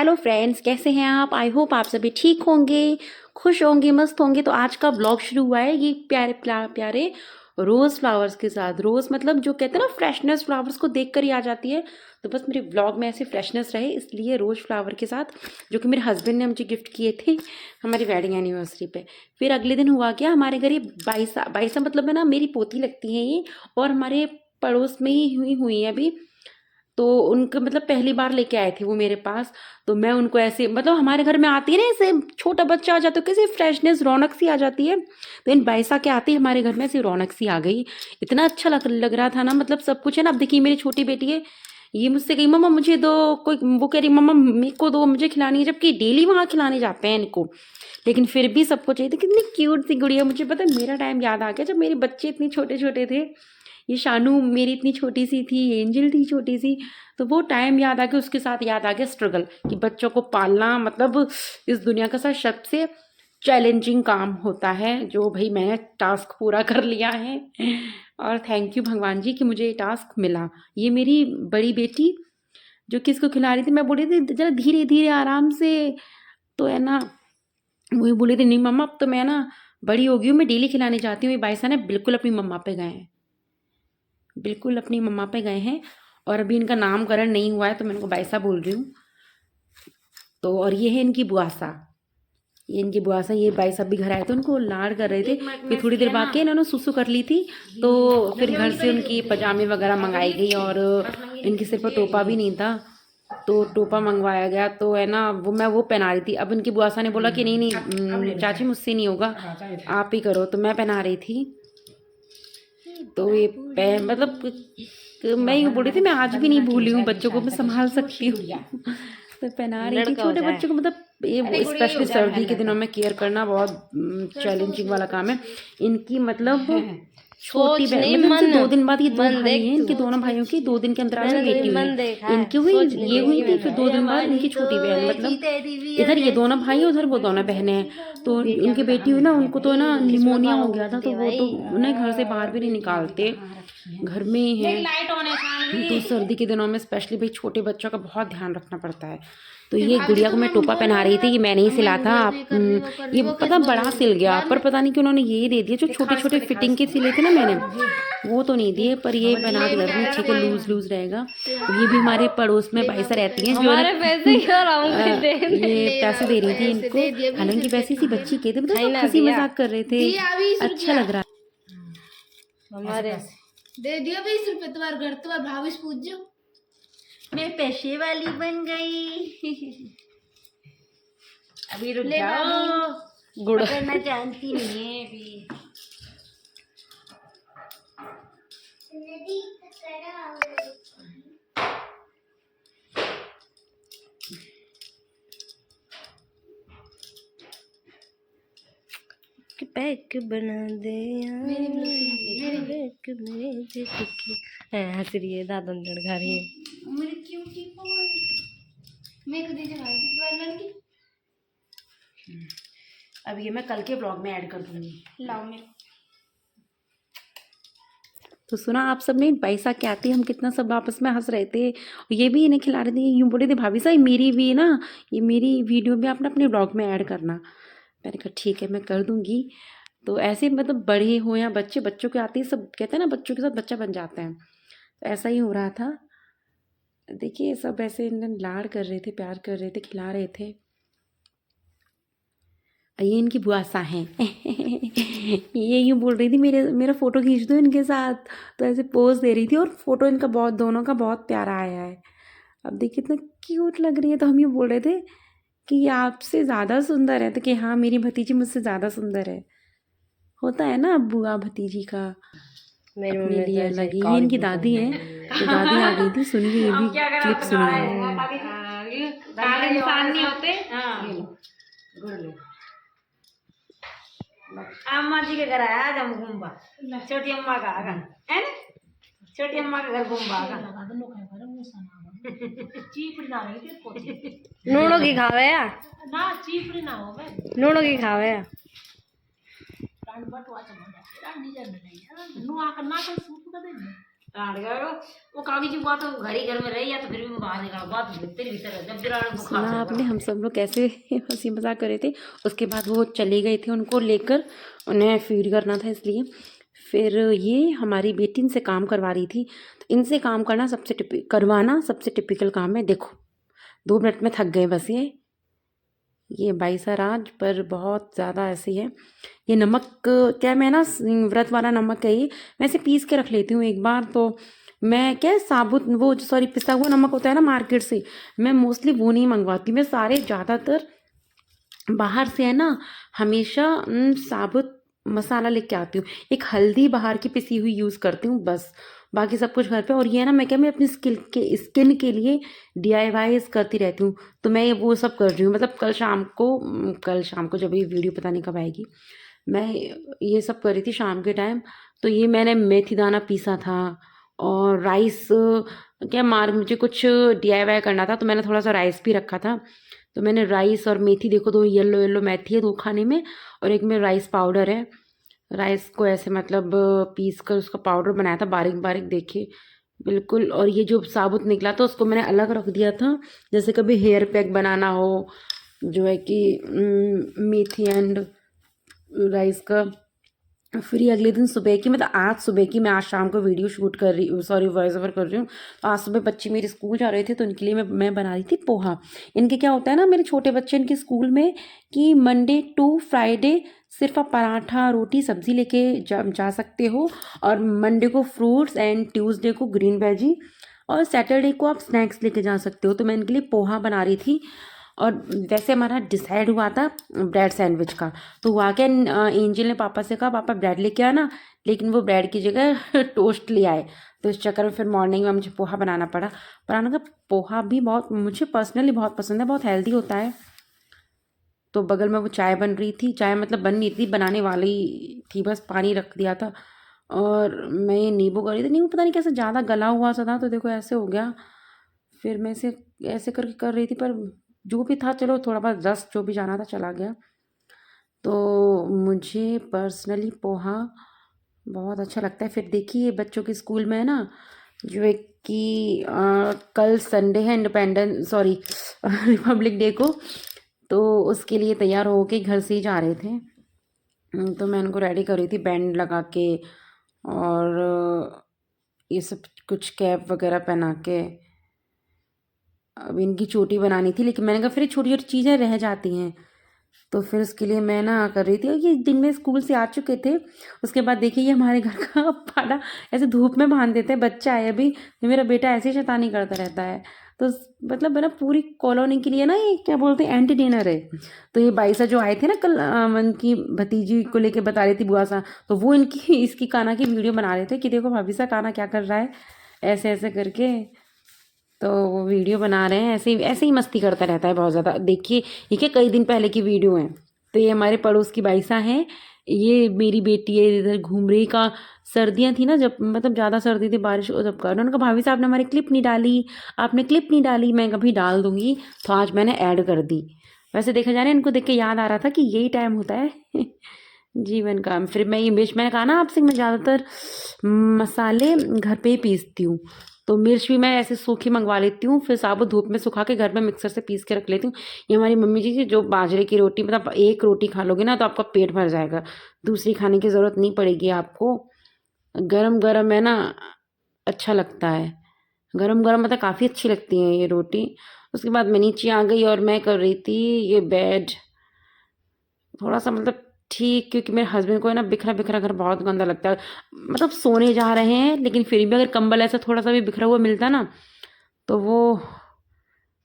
Hello friends, कैसे हैं आप? आई होप आप सभी ठीक होंगे, खुश होंगे, मस्त होंगे। तो आज का ब्लॉग शुरू हुआ है ये प्यारे प्यारे रोज़ फ्लावर्स के साथ। रोज़ मतलब जो कहते हैं ना फ्रेशनेस, फ्लावर्स को देख कर ही आ जाती है। तो बस मेरे ब्लॉग में ऐसी फ्रेशनेस रहे, इसलिए रोज़ फ्लावर के साथ, जो कि मेरे हस्बैंड ने मुझे गिफ्ट किए थे हमारी वेडिंग एनिवर्सरी पे। फिर अगले दिन हुआ क्या, हमारे घर ये बाईसा मतलब है ना, मेरी पोती लगती है ये, और हमारे पड़ोस में ही हुई है अभी। तो उनका मतलब पहली बार लेके आए थे वो मेरे पास। तो मैं उनको ऐसे मतलब हमारे घर में आती है ना, ऐसे छोटा बच्चा आ जाता है, कैसे फ्रेशनेस, रौनक सी आ जाती है। तो इन बाइसा के आते ही हमारे घर में ऐसी रौनक सी आ गई। इतना अच्छा लग रहा था ना, मतलब सब कुछ है ना। अब देखिए मेरी छोटी बेटी है, ये मुझसे कही मम्मा मुझे दो, कोई वो कह रही मम्मा मेरे को दो, मुझे खिलानी है, जबकि डेली वहाँ खिलाने जाते हैं इनको, लेकिन फिर भी सबको चाहिए था। कितनी क्यूट सी गुड़िया। मुझे पता है मेरा टाइम याद आ गया जब मेरे बच्चे इतने छोटे छोटे थे। ये शानू मेरी इतनी छोटी सी थी, एंजल थी छोटी सी। तो वो टाइम याद आ गया, उसके साथ याद आ गया स्ट्रगल, कि बच्चों को पालना मतलब इस दुनिया का सबसे चैलेंजिंग काम होता है, जो भाई मैंने टास्क पूरा कर लिया है। और थैंक यू भगवान जी कि मुझे ये टास्क मिला। ये मेरी बड़ी बेटी जो कि इसको खिला रही थी, मैं बोल रही थी जरा धीरे धीरे आराम से, तो है ना, वही बोली थी नहीं मम्मा अब तो मैं ना बड़ी हो गई हूँ, मैं डेली खिलाने जाती हूँ। ये बाईसा ने बिल्कुल अपनी मम्मा पे गए हैं, बिल्कुल अपनी मम्मा पे गए हैं। और अभी इनका नामकरण नहीं हुआ है, तो मैं इनको बाईसा बोल रही हूँ। तो और ये है इनकी बुआसा, ये इनकी बुआसा। ये बाईसा भी घर आए थे, उनको लाड कर रहे थे। फिर थोड़ी देर बाद के इन्होंने सुसु कर ली थी, तो फिर घर से उनकी पजामे वगैरह मंगाई गई, और इनके सिर पर टोपा भी नहीं था, तो टोपा मंगवाया गया। तो है ना वो पहना रही थी। अब इनकी बुआसा ने बोला कि नहीं नहीं चाची मुझसे नहीं होगा, आप ही करो। तो मैं पहना रही थी। तो ये मतलब मैं ये बोल रही थी मैं आज भी नहीं भूली हूँ, बच्चों को मैं संभाल सकती हूँ। तो पहना रही थी छोटे बच्चों को। मतलब ये स्पेशली सर्दी के दिनों में केयर करना बहुत चैलेंजिंग वाला काम है। इनकी मतलब छोटी बहन, मतलब इनसे 2 दिन बाद, ये 2 भाई हैं, इनके दोनों भाइयों की 2 दिन के अंतराल में बेटी हुई। इनकी हुई, ये हुई थी, फिर 2 दिन बाद इनकी छोटी बहन, मतलब इधर ये दोनों भाई हैं, उधर वो दोनों बहनें हैं। तो इनकी बेटी हुई ना, उनको तो ना निमोनिया हो गया था, तो वो तो उन्हें घर से बाहर भी नहीं निकालते, घर में ही है। तो सर्दी के दिनों में स्पेशली भाई छोटे बच्चों का बहुत ध्यान रखना पड़ता है। तो ये गुड़िया को मैं टोपा पहना रही थी, ये मैंने ही सिला था। ये पता बड़ा सिल गया, पर पता नहीं कि उन्होंने यही दे दिया, जो छोटे छोटे फिटिंग के सिले थे ना मैंने, वो तो नहीं दिए, पर ये बना दिया ठीक है, लूज लूज रहेगा। ये भी हमारे पड़ोस में बाईसा रहती हैं, जो ये पैसे दे रही थी इनको, हालांकि वैसी सी बच्ची के थे, मतलब हंसी मजाक कर रहे थे, अच्छा लग रहा। हमारे दे दिया 20 रुपए, तुम्हारे घर तुम्हारे भाभी से पूछ जो, मैं पैसे वाली बन गई। अभी रुक जाओ, गुड़ मैं जानती नहीं है अभी। पैक बना दे हंस रही है, दादा लड़का रही है मेरी क्यूटी मेरे को दीजिए भाभी से तुम्हारी लड़की। अब ये मैं कल के ब्लॉग में ऐड कर दूंगी। लाओ मेरे। तो सुना आप सब ने, पैसा क्या थी, हम कितना सब आपस में हंस रहे थे। ये भी इन्हें खिला रहे थे, यूँ बोले थे भाभी साहब मेरी भी ना, ये मेरी वीडियो भी आप ना अपने ब्लॉग में ऐड करना। मैंने कहा ठीक है मैं कर दूंगी। तो ऐसे मतलब बड़े हो या बच्चे, बच्चों के आते ही सब कहते हैं ना बच्चों के साथ बच्चा बन जाता है, तो ऐसा ही हो रहा था। देखिए सब ऐसे इन्हें लाड़ कर रहे थे, प्यार कर रहे थे, खिला रहे थे। ये इनकी बुआसा हैं। ये यूँ बोल रही थी मेरा फ़ोटो खींच दो इनके साथ, तो ऐसे पोज दे रही थी, और फ़ोटो इनका बहुत, दोनों का बहुत प्यारा आया है। अब देखिए इतना क्यूट लग रही है। तो हम ये बोल रहे थे कि ये आपसे ज़्यादा सुंदर है, तो कि हाँ मेरी भतीजी मुझसे ज़्यादा सुंदर है। होता है ना बुआ भतीजी का अपने लिए अलग ही। इनकी दादी है, तो दादी आ गई थी, सुनिए ये भी क्लिप सुनिए। इंसान नहीं होते। अम्मा जी के घर आया आज हम घूमबा, छोटी अम्मा का आगा है ना, छोटी अम्मा का घर घूमबा आगा। नूनो की खावे या ना चीपड़ी ना हो बे नूनो की खावे या कांड बटवा चमड़ा नीचे नहीं नु आकर ना कर सूप कर दे डांट गया वो काकी जी बात तो घर ही घर में रही या तो फिर भी मैं बाहर निकाल बात भीतर ही भीतर जब बिराड़ बुखार सुना आपने हम सब लोग कैसे हंसी मजाक कर रहे थे। उसके बाद वो चले गए थे उनको लेकर, उन्हें फीड करना था इसलिए। फिर ये हमारी बेटी इनसे काम करवा रही थी। तो इनसे काम करना करवाना सबसे टिपिकल काम है। देखो 2 मिनट में थक गए बस। ये 22 आज पर बहुत ज़्यादा ऐसी है। ये नमक क्या मैं ना व्रत वाला नमक है ये, मैं इसे पीस के रख लेती हूँ एक बार। तो मैं क्या साबुत वो सॉरी पिसा हुआ नमक होता है ना मार्केट से, मैं मोस्टली वो नहीं मंगवाती। मैं सारे ज़्यादातर बाहर से है ना हमेशा साबुत मसाला लेके आती हूँ। एक हल्दी बाहर की पिसी हुई यूज़ करती हूँ बस, बाकी सब कुछ घर पे। और ये है ना मैं अपनी स्किन के लिए DIYs करती रहती हूँ। तो मैं ये वो सब कर रही हूँ। मतलब कल शाम को जब ये वीडियो पता नहीं कब आएगी, मैं ये सब कर रही थी शाम के टाइम। तो ये मैंने मेथी दाना पीसा था और राइस क्या मुझे कुछ DIY करना था तो मैंने थोड़ा सा राइस भी रखा था। तो मैंने राइस और मेथी, देखो 2 येलो येलो मेथी है 2 खाने में, और एक में राइस पाउडर है। राइस को ऐसे मतलब पीस कर उसका पाउडर बनाया था बारीक बारीक, देखिए बिल्कुल। और ये जो साबुत निकला था उसको मैंने अलग रख दिया था। जैसे कभी हेयर पैक बनाना हो जो है कि मेथी एंड राइस का, फिर ये अगले दिन सुबह की, मतलब आज सुबह की, मैं आज शाम को वीडियो शूट कर रही हूँ, सॉरी वॉइस ओवर कर रही हूँ। तो आज सुबह बच्चे मेरे स्कूल जा रहे थे तो उनके लिए मैं बना रही थी पोहा। इनके क्या होता है ना, मेरे छोटे बच्चे इनके स्कूल में कि मंडे टू फ्राइडे सिर्फ आप पराठा रोटी सब्जी लेके जा सकते हो, और मंडे को फ्रूट्स एंड ट्यूसडे को ग्रीन वेजी, और सैटरडे को आप स्नैक्स लेके जा सकते हो। तो मैं इनके लिए पोहा बना रही थी। और वैसे हमारा डिसाइड हुआ था ब्रेड सैंडविच का। तो हुआ क्या, एंजल ने पापा से कहा पापा ब्रेड लेके आना, लेकिन वो ब्रेड की जगह टोस्ट ले आए। तो इस चक्कर में फिर मॉर्निंग में मुझे पोहा बनाना पड़ा। बनाने का पोहा भी बहुत मुझे पर्सनली बहुत पसंद है, बहुत हेल्दी होता है। तो बगल में वो चाय बन रही थी, चाय मतलब बन नहीं थी, बनाने वाली थी, बस पानी रख दिया था। और मैं ये नींबू कर रही थी, नींबू पता नहीं कैसे ज़्यादा गला हुआ सा था तो देखो ऐसे हो गया। फिर मैं इसे ऐसे करके कर रही थी, पर जो भी था चलो थोड़ा बहुत रस जो भी जाना था चला गया। तो मुझे पर्सनली पोहा बहुत अच्छा लगता है। फिर देखिए बच्चों के स्कूल में है ना जो एक कि कल संडे है, रिपब्लिक डे को, तो उसके लिए तैयार होके घर से ही जा रहे थे। तो मैं उनको रेडी कर रही थी बैंड लगा के, और ये सब कुछ कैप वगैरह पहना के। अब इनकी चोटी बनानी थी, लेकिन मैंने कहा फिर छोटी छोटी चीज़ें रह जाती हैं, तो फिर उसके लिए मैं ना कर रही थी। और ये दिन में स्कूल से आ चुके थे। उसके बाद देखिए ये हमारे घर का पाला ऐसे धूप में बांध देते हैं। बच्चा है अभी, तो मेरा बेटा ऐसे ही शैतानी करता रहता है। तो मतलब है ना पूरी कॉलोनी के लिए ना ये क्या बोलते हैं एंटी डिनर है। तो ये 22 जो आए थे ना कल, उनकी भतीजी को लेके बता रही थी बुआ सा, तो वो इनकी इसकी काना की वीडियो बना रहे थे कि देखो भाभी सा काना क्या कर रहा है, ऐसे ऐसे करके। तो वो वीडियो बना रहे हैं, ऐसे ही मस्ती करता रहता है बहुत ज़्यादा। देखिए ये क्या कई दिन पहले की वीडियो है। तो ये हमारे पड़ोस की बाईसा है, ये मेरी बेटी है, इधर घूम रही। का सर्दियाँ थी ना जब, मतलब ज़्यादा सर्दी थी बारिश जब कर, उन्होंने कहा भाभी साहब ने हमारी क्लिप नहीं डाली, आपने क्लिप नहीं डाली। मैं कभी डाल दूँगी, तो आज मैंने ऐड कर दी। वैसे देखा जाए ना इनको देख के याद आ रहा था कि यही टाइम होता है जीवन का। फिर मैं ये मिर्च, मैंने कहा ना आपसे, मैं ज़्यादातर मसाले घर पे ही पीसती हूँ। तो मिर्च भी मैं ऐसे सूखी मंगवा लेती हूँ, फिर साबुत धूप में सुखा के घर में मिक्सर से पीस के रख लेती हूँ। ये हमारी मम्मी जी की जो बाजरे की रोटी, मतलब एक रोटी खा लोगे ना तो आपका पेट भर जाएगा, दूसरी खाने की ज़रूरत नहीं पड़ेगी आपको। गरम गरम है ना अच्छा लगता है, गरम गरम मतलब काफ़ी अच्छी लगती है ये रोटी। उसके बाद मैं नीचे आ गई और मैं कर रही थी ये बेड थोड़ा सा मतलब ठीक, क्योंकि मेरे हस्बैंड को है ना बिखरा बिखरा घर बहुत गंदा लगता है। मतलब सोने जा रहे हैं लेकिन फिर भी अगर कंबल ऐसा थोड़ा सा भी बिखरा हुआ मिलता ना, तो वो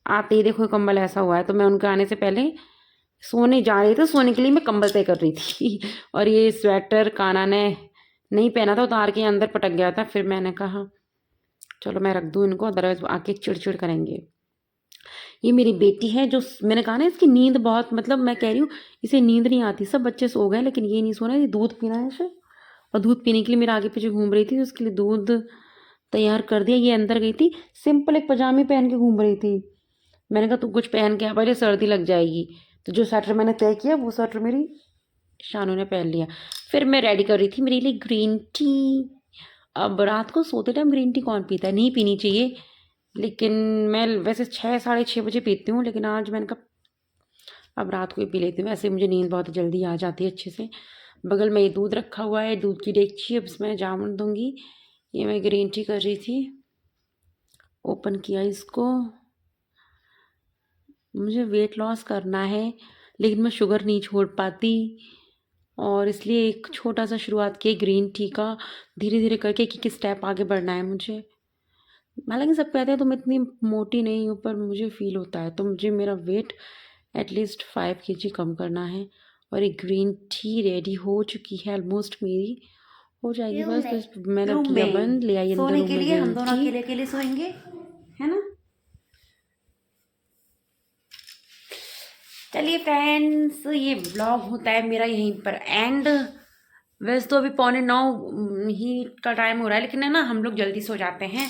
आते ही देखो कंबल ऐसा हुआ है। तो मैं उनके आने से पहले सोने जा रही थी, सोने के लिए मैं कंबल तय कर रही थी और ये स्वेटर काना ने नहीं पहना था, उतार के अंदर पटक गया था। फिर मैंने कहा चलो मैं रख दूँ इनको, अदरवाइज आके चिड़चिड़ करेंगे। ये मेरी बेटी है जो, मैंने कहा ना इसकी नींद बहुत, मतलब मैं कह रही हूँ इसे नींद नहीं आती। सब बच्चे सो गए लेकिन ये नहीं सो रहा है, ये दूध पीना है इसे। और दूध पीने के लिए मेरे आगे पीछे घूम रही थी, उसके लिए दूध तैयार कर दिया। ये अंदर गई थी, सिंपल एक पजामी पहन के घूम रही थी। मैंने कहा तू कुछ पहन के आ, पहले सर्दी लग जाएगी। तो जो स्वेटर मैंने तय किया वो स्वेटर मेरी शानू ने पहन लिया। फिर मैं रेडी कर रही थी मेरे लिए ग्रीन टी, अब रात को सोते टाइम ग्रीन टी कौन पीता है, नहीं पीनी चाहिए, लेकिन मैं वैसे 6 साढ़े 6 बजे पीती हूँ, लेकिन आज मैंने कहा अब रात को ही पी लेती हूँ। वैसे मुझे नींद बहुत जल्दी आ जाती है अच्छे से। बगल में ये दूध रखा हुआ है, दूध की डेगची, अब इसमें जामुन दूंगी। ये मैं ग्रीन टी कर रही थी, ओपन किया इसको। मुझे वेट लॉस करना है, लेकिन मैं शुगर नहीं छोड़ पाती, और इसलिए एक छोटा सा शुरुआत की ग्रीन टी का। धीरे धीरे करके एक स्टेप आगे बढ़ना है मुझे। हालांकि सब कहते हैं तुम इतनी मोटी नहीं हो, पर मुझे फील होता है, तो मुझे मेरा वेट एटलीस्ट 5 kg कम करना है। और एक ग्रीन टी रेडी हो चुकी है, ऑलमोस्ट मेरी हो जाएगी बस मैंने किया बंद, ले आई अंदर सोने रूम के में लिए हम green दोनों tea। अकेले अकेले सोएंगे, है ना। चलिए फ्रेंड्स, ये ब्लॉग होता है मेरा यहीं पर एंड। वैसे तो अभी 8:45 ही का टाइम हो रहा है, लेकिन है ना हम लोग जल्दी सो जाते हैं,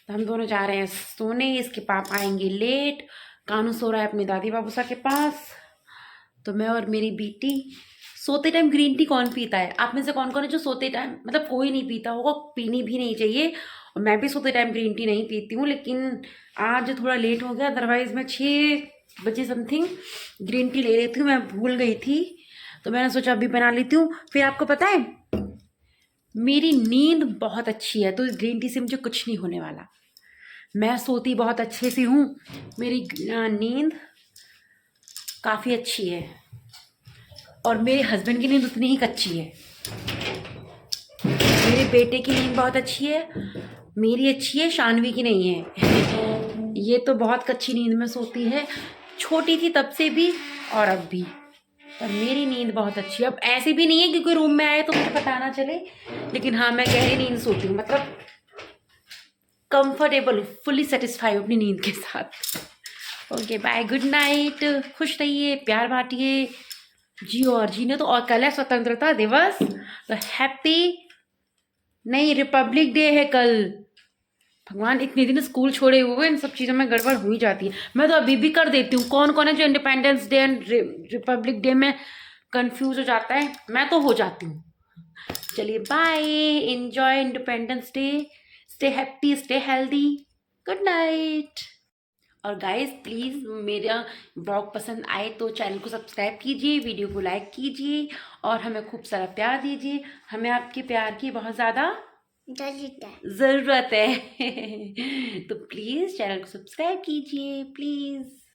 तो हम दोनों जा रहे हैं सोने। इसके पापा आएंगे लेट। कानू सो रहा है अपनी दादी बाबूसा के पास, तो मैं और मेरी बेटी। सोते टाइम ग्रीन टी कौन पीता है? आप में से कौन कौन है जो सोते टाइम, मतलब कोई नहीं पीता होगा, पीनी भी नहीं चाहिए। और मैं भी सोते टाइम ग्रीन टी नहीं पीती हूँ, लेकिन आज थोड़ा लेट हो गया, अदरवाइज मैं 6 बजे समथिंग ग्रीन टी ले लेती हूँ। मैं भूल गई थी, तो मैंने सोचा अभी बना लेती हूँ। फिर आपको पता है मेरी नींद बहुत अच्छी है, तो इस ग्रीन टी से मुझे कुछ नहीं होने वाला। मैं सोती बहुत अच्छे से हूँ, मेरी नींद काफ़ी अच्छी है, और मेरे हस्बैंड की नींद उतनी ही कच्ची है। मेरे बेटे की नींद बहुत अच्छी है, मेरी अच्छी है, शानवी की नहीं है। ये तो बहुत कच्ची नींद में सोती है, छोटी थी तब से भी और अब भी। पर मेरी नींद बहुत अच्छी है। अब ऐसे भी नहीं है कि कोई रूम में आए तो मुझे पता ना चले, लेकिन हाँ मैं गहरी नींद सोती हूँ, मतलब कंफर्टेबल, फुली सेटिस्फाई अपनी नींद के साथ। ओके बाय, गुड नाइट, खुश रहिए, प्यार बांटिए, जियो और जीने। तो और कल है स्वतंत्रता दिवस, तो हैप्पी, नहीं रिपब्लिक डे है कल। भगवान, इतने दिन स्कूल छोड़े हुए इन सब चीज़ों में गड़बड़ हो ही जाती है। मैं तो अभी भी कर देती हूँ। कौन कौन है जो independence day and republic day में कंफ्यूज हो जाता है, मैं तो हो जाती हूँ। चलिए bye, enjoy independence day, stay happy, stay healthy, good night. और गाइस प्लीज़ मेरा ब्लॉग पसंद आए तो चैनल को सब्सक्राइब कीजिए, वीडियो को लाइक कीजिए, और हमें खूब सारा प्यार दीजिए। हमें आपके प्यार की बहुत ज़्यादा ज़रूरत है। तो प्लीज़ चैनल को सब्सक्राइब कीजिए प्लीज़।